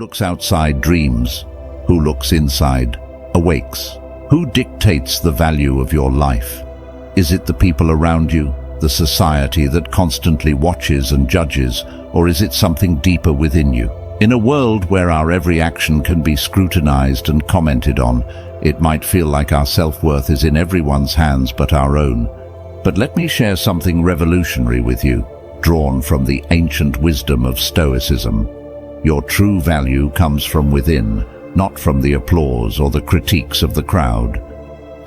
looks outside dreams, who looks inside awakes. Who dictates the value of your life? Is it the people around you, the society that constantly watches and judges, or is it something deeper within you? In a world where our every action can be scrutinized and commented on, it might feel like our self-worth is in everyone's hands but our own. But let me share something revolutionary with you, drawn from the ancient wisdom of Stoicism. Your true value comes from within, not from the applause or the critiques of the crowd.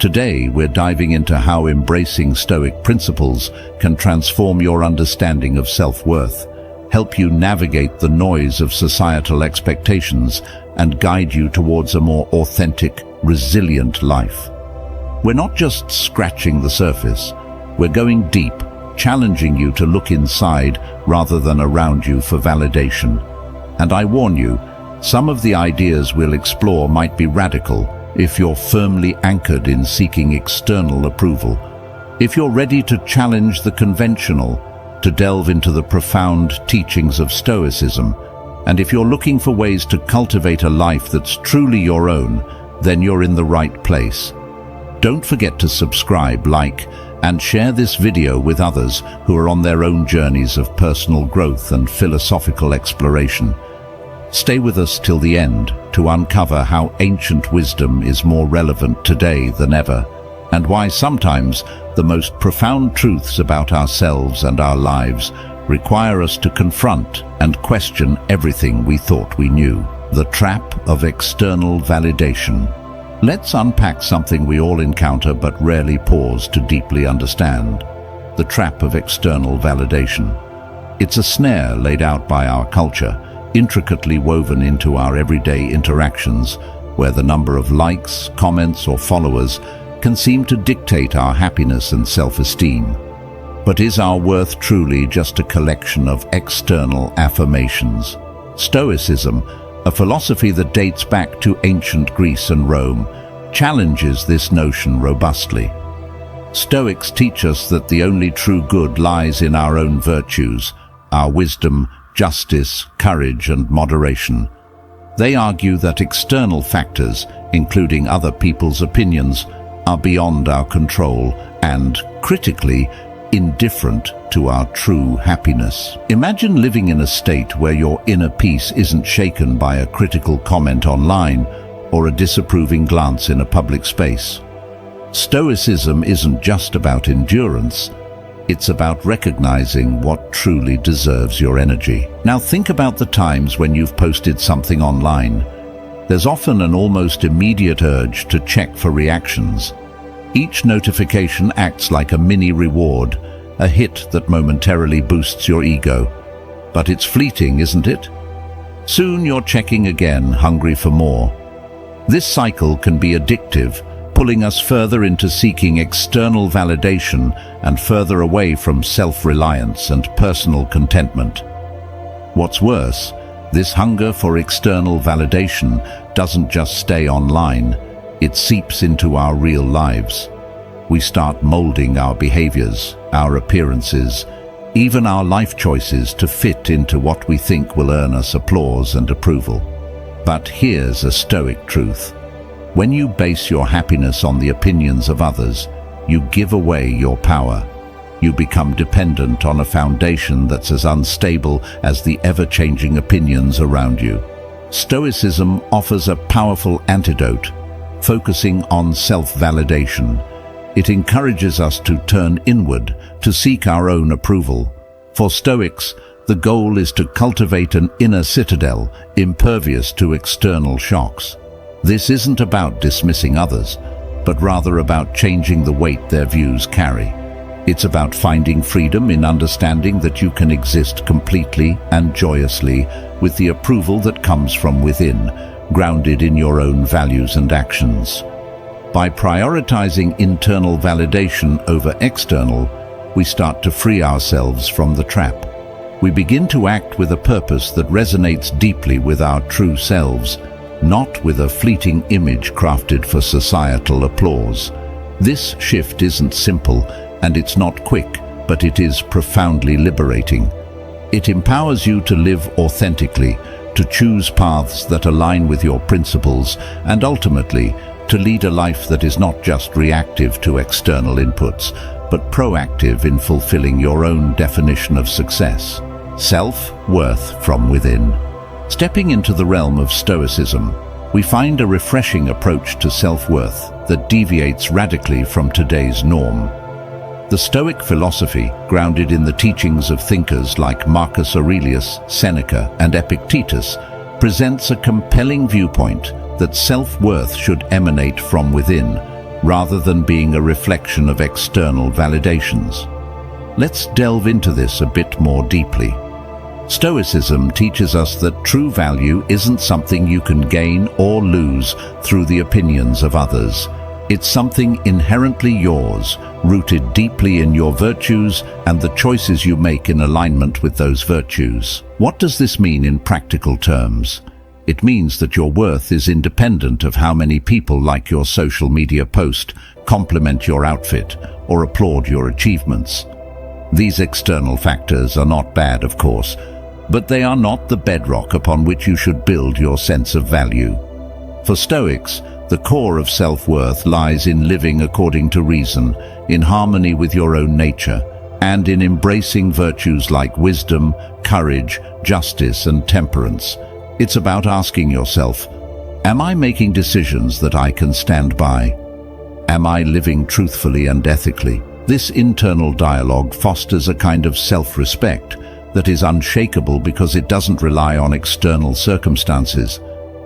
Today, we're diving into how embracing Stoic principles can transform your understanding of self-worth, help you navigate the noise of societal expectations, and guide you towards a more authentic, resilient life. We're not just scratching the surface, we're going deep, challenging you to look inside rather than around you for validation. And I warn you, some of the ideas we'll explore might be radical if you're firmly anchored in seeking external approval. If you're ready to challenge the conventional, to delve into the profound teachings of Stoicism, and if you're looking for ways to cultivate a life that's truly your own, then you're in the right place. Don't forget to subscribe, like, and share this video with others who are on their own journeys of personal growth and philosophical exploration. Stay with us till the end to uncover how ancient wisdom is more relevant today than ever, and why sometimes the most profound truths about ourselves and our lives require us to confront and question everything we thought we knew. The trap of external validation. Let's unpack something we all encounter but rarely pause to deeply understand: the trap of external validation. It's a snare laid out by our culture, intricately woven into our everyday interactions, where the number of likes, comments, or followers can seem to dictate our happiness and self-esteem. But is our worth truly just a collection of external affirmations? Stoicism, a philosophy that dates back to ancient Greece and Rome, challenges this notion robustly. Stoics teach us that the only true good lies in our own virtues, our wisdom, justice, courage, and moderation. They argue that external factors, including other people's opinions, are beyond our control and, critically, indifferent to our true happiness. Imagine living in a state where your inner peace isn't shaken by a critical comment online or a disapproving glance in a public space. Stoicism isn't just about endurance, it's about recognizing what truly deserves your energy. Now think about the times when you've posted something online. There's often an almost immediate urge to check for reactions. Each notification acts like a mini reward, a hit that momentarily boosts your ego. But it's fleeting, isn't it? Soon you're checking again, hungry for more. This cycle can be addictive, pulling us further into seeking external validation and further away from self-reliance and personal contentment. What's worse, this hunger for external validation doesn't just stay online, it seeps into our real lives. We start molding our behaviors, our appearances, even our life choices to fit into what we think will earn us applause and approval. But here's a Stoic truth. When you base your happiness on the opinions of others, you give away your power. You become dependent on a foundation that's as unstable as the ever-changing opinions around you. Stoicism offers a powerful antidote, focusing on self-validation. It encourages us to turn inward, to seek our own approval. For Stoics, the goal is to cultivate an inner citadel, impervious to external shocks. This isn't about dismissing others, but rather about changing the weight their views carry. It's about finding freedom in understanding that you can exist completely and joyously with the approval that comes from within, grounded in your own values and actions. By prioritizing internal validation over external, we start to free ourselves from the trap. We begin to act with a purpose that resonates deeply with our true selves, not with a fleeting image crafted for societal applause. This shift isn't simple, and it's not quick, but it is profoundly liberating. It empowers you to live authentically, to choose paths that align with your principles, and ultimately, to lead a life that is not just reactive to external inputs, but proactive in fulfilling your own definition of success. Self-worth from within. Stepping into the realm of Stoicism, we find a refreshing approach to self-worth that deviates radically from today's norm. The Stoic philosophy, grounded in the teachings of thinkers like Marcus Aurelius, Seneca, and Epictetus, presents a compelling viewpoint that self-worth should emanate from within, rather than being a reflection of external validations. Let's delve into this a bit more deeply. Stoicism teaches us that true value isn't something you can gain or lose through the opinions of others. It's something inherently yours, rooted deeply in your virtues and the choices you make in alignment with those virtues. What does this mean in practical terms? It means that your worth is independent of how many people like your social media post, compliment your outfit, or applaud your achievements. These external factors are not bad, of course, but they are not the bedrock upon which you should build your sense of value. For Stoics, the core of self-worth lies in living according to reason, in harmony with your own nature, and in embracing virtues like wisdom, courage, justice, and temperance. It's about asking yourself, am I making decisions that I can stand by? Am I living truthfully and ethically? This internal dialogue fosters a kind of self-respect that is unshakable because it doesn't rely on external circumstances.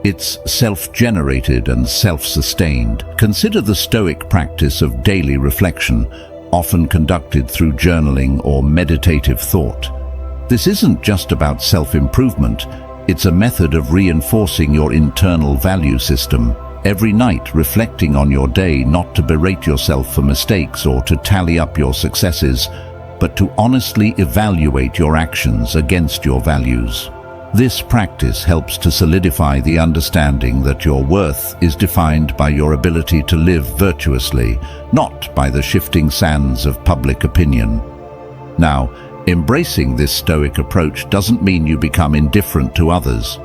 It's self-generated and self-sustained. Consider the Stoic practice of daily reflection, often conducted through journaling or meditative thought. This isn't just about self-improvement, it's a method of reinforcing your internal value system. Every night reflecting on your day, not to berate yourself for mistakes or to tally up your successes, but to honestly evaluate your actions against your values. This practice helps to solidify the understanding that your worth is defined by your ability to live virtuously, not by the shifting sands of public opinion. Now, embracing this Stoic approach doesn't mean you become indifferent to others.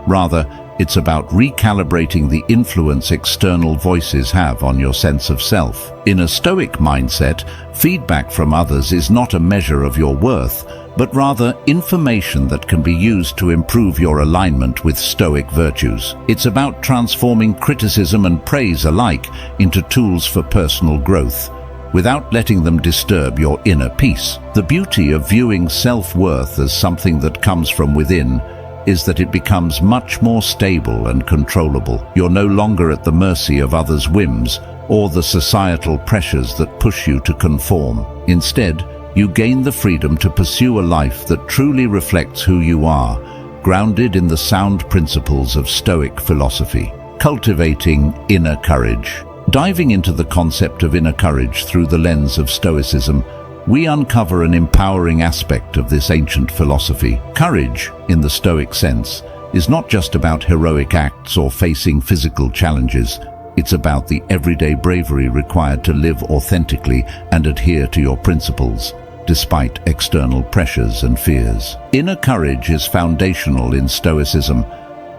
Rather, it's about recalibrating the influence external voices have on your sense of self. In a Stoic mindset, feedback from others is not a measure of your worth, but rather information that can be used to improve your alignment with Stoic virtues. It's about transforming criticism and praise alike into tools for personal growth, without letting them disturb your inner peace. The beauty of viewing self-worth as something that comes from within is that it becomes much more stable and controllable. You're no longer at the mercy of others' whims or the societal pressures that push you to conform. Instead, you gain the freedom to pursue a life that truly reflects who you are, grounded in the sound principles of Stoic philosophy. Cultivating inner courage. Diving into the concept of inner courage through the lens of Stoicism, we uncover an empowering aspect of this ancient philosophy. Courage, in the Stoic sense, is not just about heroic acts or facing physical challenges. It's about the everyday bravery required to live authentically and adhere to your principles, despite external pressures and fears. Inner courage is foundational in Stoicism.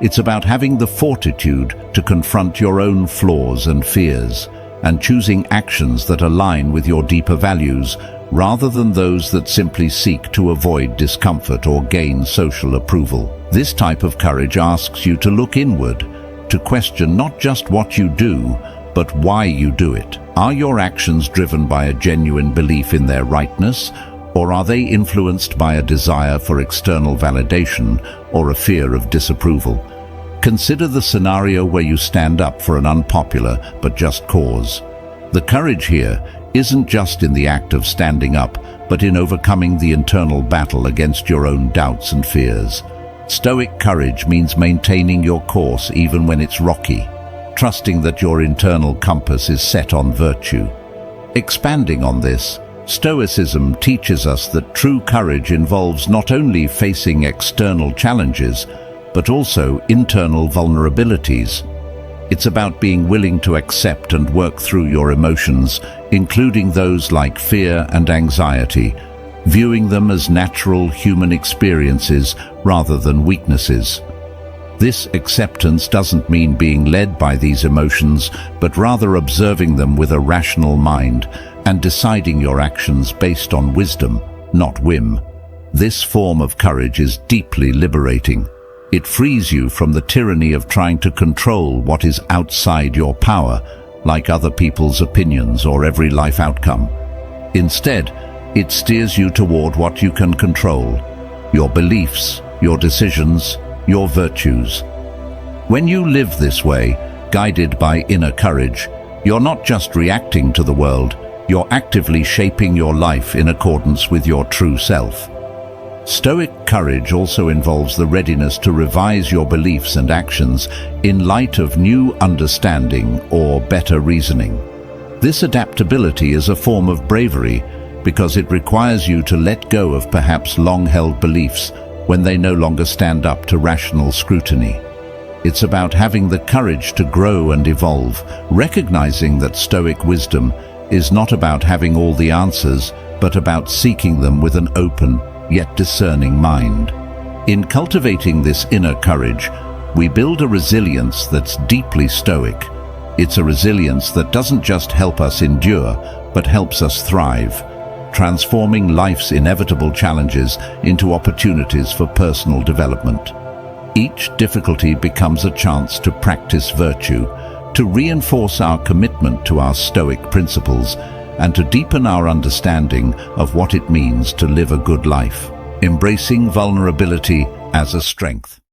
It's about having the fortitude to confront your own flaws and fears, and choosing actions that align with your deeper values, rather than those that simply seek to avoid discomfort or gain social approval. This type of courage asks you to look inward, to question not just what you do, but why you do it. Are your actions driven by a genuine belief in their rightness, or are they influenced by a desire for external validation or a fear of disapproval? Consider the scenario where you stand up for an unpopular but just cause. The courage here isn't just in the act of standing up, but in overcoming the internal battle against your own doubts and fears. Stoic courage means maintaining your course even when it's rocky, trusting that your internal compass is set on virtue. Expanding on this, Stoicism teaches us that true courage involves not only facing external challenges, but also internal vulnerabilities. It's about being willing to accept and work through your emotions, including those like fear and anxiety, viewing them as natural human experiences rather than weaknesses. This acceptance doesn't mean being led by these emotions, but rather observing them with a rational mind and deciding your actions based on wisdom, not whim. This form of courage is deeply liberating. It frees you from the tyranny of trying to control what is outside your power, like other people's opinions or every life outcome. Instead, it steers you toward what you can control: your beliefs, your decisions, your virtues. When you live this way, guided by inner courage, you're not just reacting to the world, you're actively shaping your life in accordance with your true self. Stoic courage also involves the readiness to revise your beliefs and actions in light of new understanding or better reasoning. This adaptability is a form of bravery because it requires you to let go of perhaps long-held beliefs when they no longer stand up to rational scrutiny. It's about having the courage to grow and evolve, recognizing that Stoic wisdom is not about having all the answers, but about seeking them with an open yet discerning mind. In cultivating this inner courage, we build a resilience that's deeply Stoic. It's a resilience that doesn't just help us endure, but helps us thrive, transforming life's inevitable challenges into opportunities for personal development. Each difficulty becomes a chance to practice virtue, to reinforce our commitment to our Stoic principles, and to deepen our understanding of what it means to live a good life, embracing vulnerability as a strength.